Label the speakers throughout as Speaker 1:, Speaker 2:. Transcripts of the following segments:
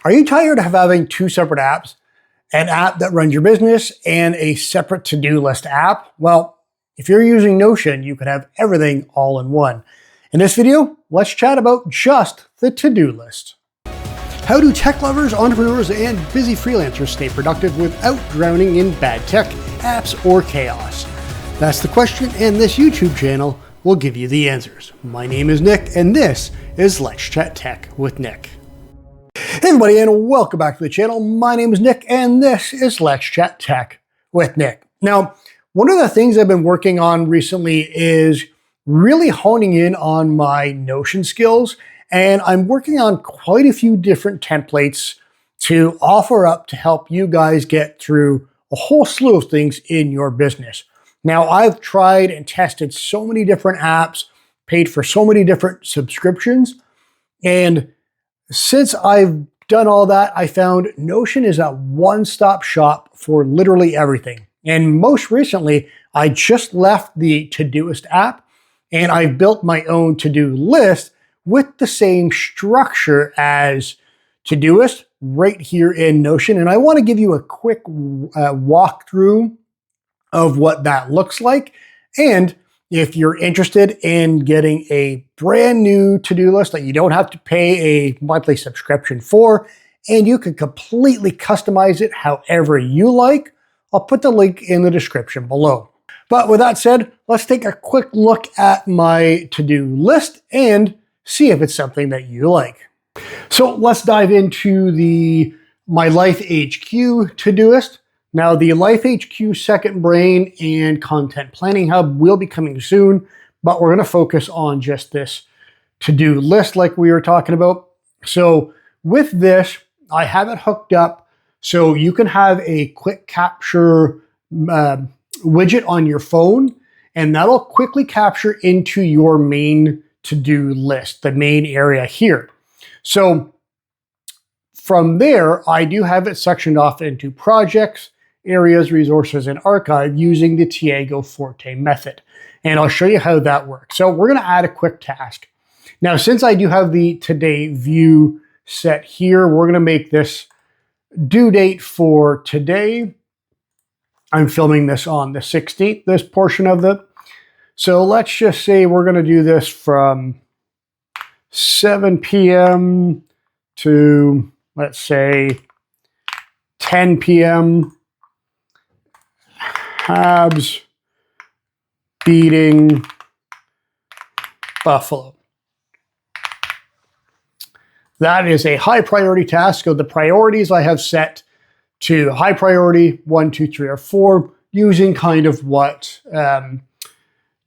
Speaker 1: Are you tired of having two separate apps? An app that runs your business and a separate to-do list app? Well, if you're using Notion, you could have everything all in one. In this video, let's chat about just the to-do list. How do tech lovers, entrepreneurs, and busy freelancers stay productive without drowning in bad tech, apps, or chaos? That's the question, and this YouTube channel will give you the answers. My name is Nick, and this is Let's Chat Tech with Nick. Hey everybody, and welcome back to the channel. My name is Nick, and this is Let's Chat Tech with Nick. Now, one of the things I've been working on recently is really honing in on my Notion skills, and I'm working on quite a few different templates to offer up to help you guys get through a whole slew of things in your business. Now, I've tried and tested so many different apps, paid for so many different subscriptions, and since I've done all that, I found Notion is a one-stop shop for literally everything. And most recently, I just left the Todoist app and I built my own to-do list with the same structure as Todoist right here in Notion. And I want to give you a quick walkthrough of what that looks like. And if you're interested in getting a brand new to-do list that you don't have to pay a monthly subscription for, and you can completely customize it however you like, I'll put the link in the description below. But with that said, let's take a quick look at my to-do list and see if it's something that you like. So let's dive into my Life HQ Todoist. Now, the Life HQ Second Brain and Content Planning Hub will be coming soon, but we're going to focus on just this to-do list like we were talking about. So with this, I have it hooked up so you can have a quick capture widget on your phone, and that'll quickly capture into your main to-do list, the main area here. So from there, I do have it sectioned off into projects, areas, resources, and archive using the Tiago Forte method. And I'll show you how that works. So we're going to add a quick task. Now, since I do have the today view set here, we're going to make this due date for today. I'm filming this on the 16th, this portion of it. So let's just say we're going to do this from 7 p.m. to, let's say, 10 p.m. Habs beating Buffalo. That is a high priority task. So the priorities I have set to high priority 1, 2, 3, or 4, using kind of what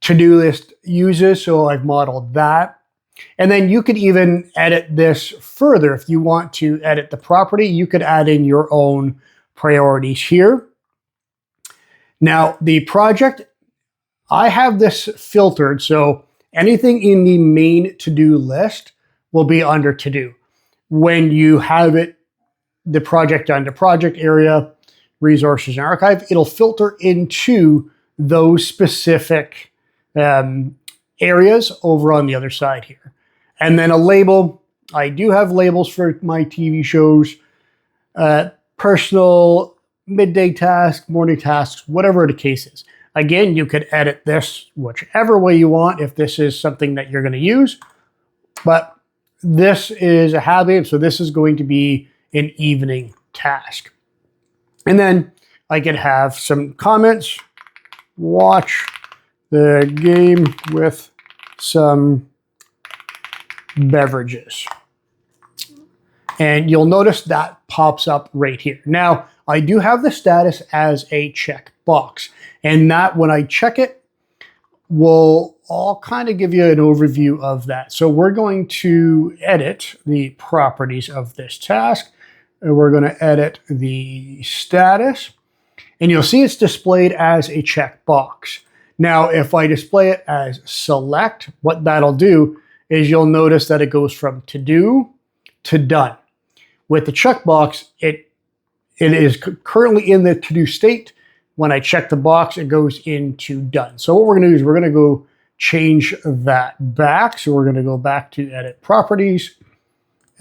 Speaker 1: to-do list uses. So I've modeled that. And then you could even edit this further. If you want to edit the property, you could add in your own priorities here. Now, the project, I have this filtered, so anything in the main to-do list will be under to-do. When you have it, the project under project area, resources, and archive, it'll filter into those specific areas over on the other side here. And then a label, I do have labels for my TV shows, personal, midday task, morning tasks, whatever the case is. Again, you could edit this whichever way you want if this is something that you're going to use. But this is a habit, so this is going to be an evening task. And then I could have some comments. Watch the game with some beverages. And you'll notice that pops up right here. Now, I do have the status as a checkbox, and that when I check it, I'll kind of give you an overview of that. So we're going to edit the properties of this task, and we're going to edit the status, and you'll see it's displayed as a checkbox. Now, if I display it as select, what that'll do is you'll notice that it goes from to do to done. With the checkbox, it is currently in the to-do state. When I check the box, it goes into done. So what we're going to do is we're going to go change that back. So we're going to go back to edit properties,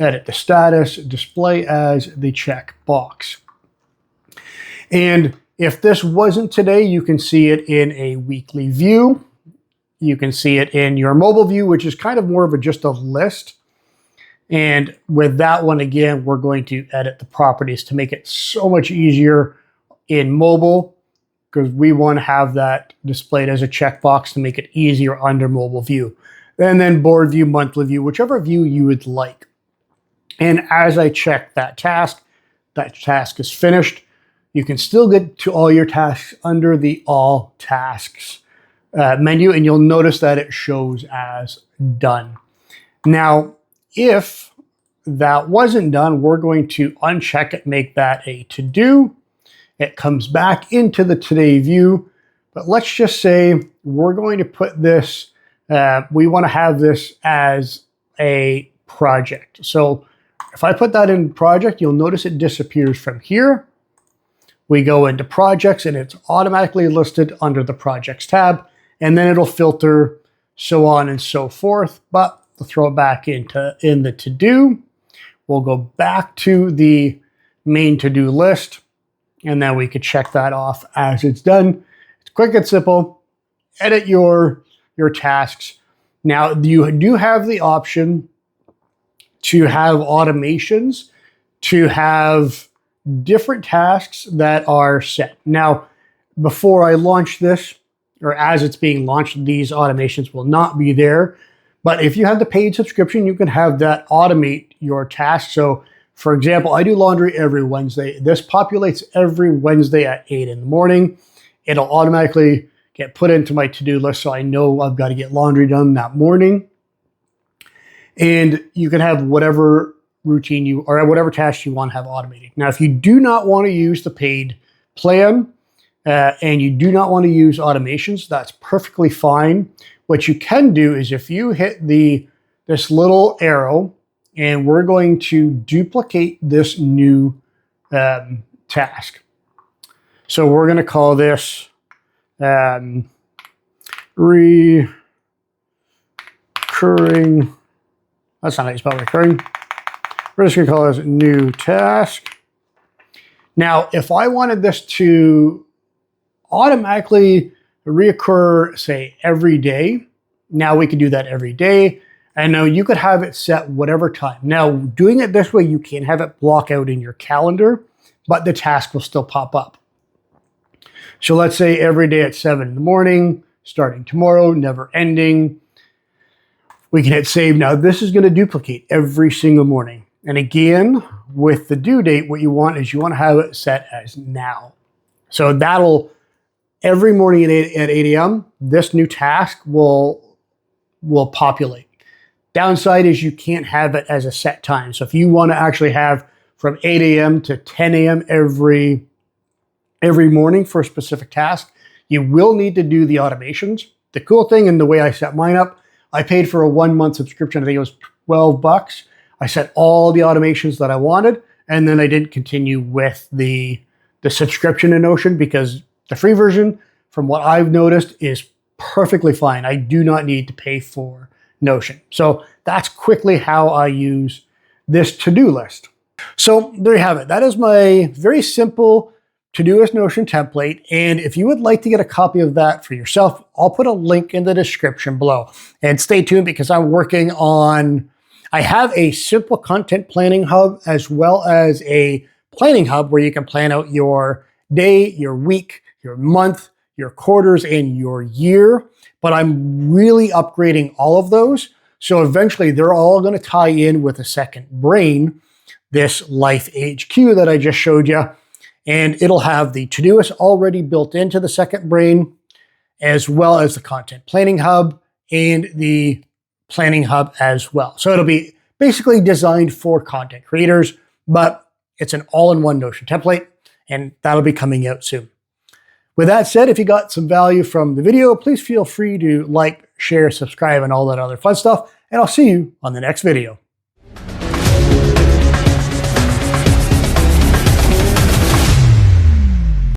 Speaker 1: edit the status, display as the checkbox. And if this wasn't today, you can see it in a weekly view. You can see it in your mobile view, which is kind of more of just a list. And with that one, again, we're going to edit the properties to make it so much easier in mobile, because we want to have that displayed as a checkbox to make it easier under mobile view. And then board view, monthly view, whichever view you would like. And as I check that task is finished. You can still get to all your tasks under the All Tasks menu, and you'll notice that it shows as done. Now, if that wasn't done, we're going to uncheck it, make that a to-do. It comes back into the Today view, but let's just say we're going to put this, we want to have this as a project. So if I put that in project, you'll notice it disappears from here. We go into projects and it's automatically listed under the projects tab, and then it'll filter so on and so forth. But to throw it back in the to-do, we'll go back to the main to-do list, and then we could check that off as it's done. It's quick and simple. Edit your tasks. Now, you do have the option to have automations, to have different tasks that are set. Now, before I launch this, or as it's being launched, these automations will not be there. But if you have the paid subscription, you can have that automate your tasks. So, for example, I do laundry every Wednesday. This populates every Wednesday at 8 in the morning. It'll automatically get put into my to-do list, so I know I've got to get laundry done that morning. And you can have whatever routine you, or whatever task you want to have automated. Now, if you do not want to use the paid plan and you do not want to use automations, that's perfectly fine. What you can do is if you hit this little arrow, and we're going to duplicate this new task. So we're going to call this recurring. That's not how you spell recurring. We're just going to call this new task. Now, if I wanted this to automatically reoccur, say, every day, now we can do that every day. And now you could have it set whatever time. Now, doing it this way, you can have it block out in your calendar, but the task will still pop up. So let's say every day at 7 in the morning, starting tomorrow, never ending. We can hit save. Now, this is going to duplicate every single morning. And again, with the due date, what you want is you want to have it set as now. So that'll, every morning at 8 a.m., this new task will populate. Downside is you can't have it as a set time. So if you want to actually have from 8 a.m. to 10 a.m. every morning for a specific task, you will need to do the automations. The cool thing, and the way I set mine up, I paid for a 1-month subscription. I think it was $12. I set all the automations that I wanted, and then I didn't continue with the subscription in Notion, because the free version, from what I've noticed, is perfectly fine. I do not need to pay for Notion. So that's quickly how I use this to-do list. So there you have it. That is my very simple Todoist Notion template. And if you would like to get a copy of that for yourself, I'll put a link in the description below. And stay tuned, because I'm working on, I have a simple content planning hub as well as a planning hub where you can plan out your day, your week, your month, your quarters, and your year. But I'm really upgrading all of those. So eventually they're all going to tie in with a second brain, this Life HQ that I just showed you. And it'll have the Todoist already built into the second brain, as well as the content planning hub and the planning hub as well. So it'll be basically designed for content creators, but it's an all-in-one Notion template, and that'll be coming out soon. With that said, if you got some value from the video, please feel free to like, share, subscribe, and all that other fun stuff, and I'll see you on the next video.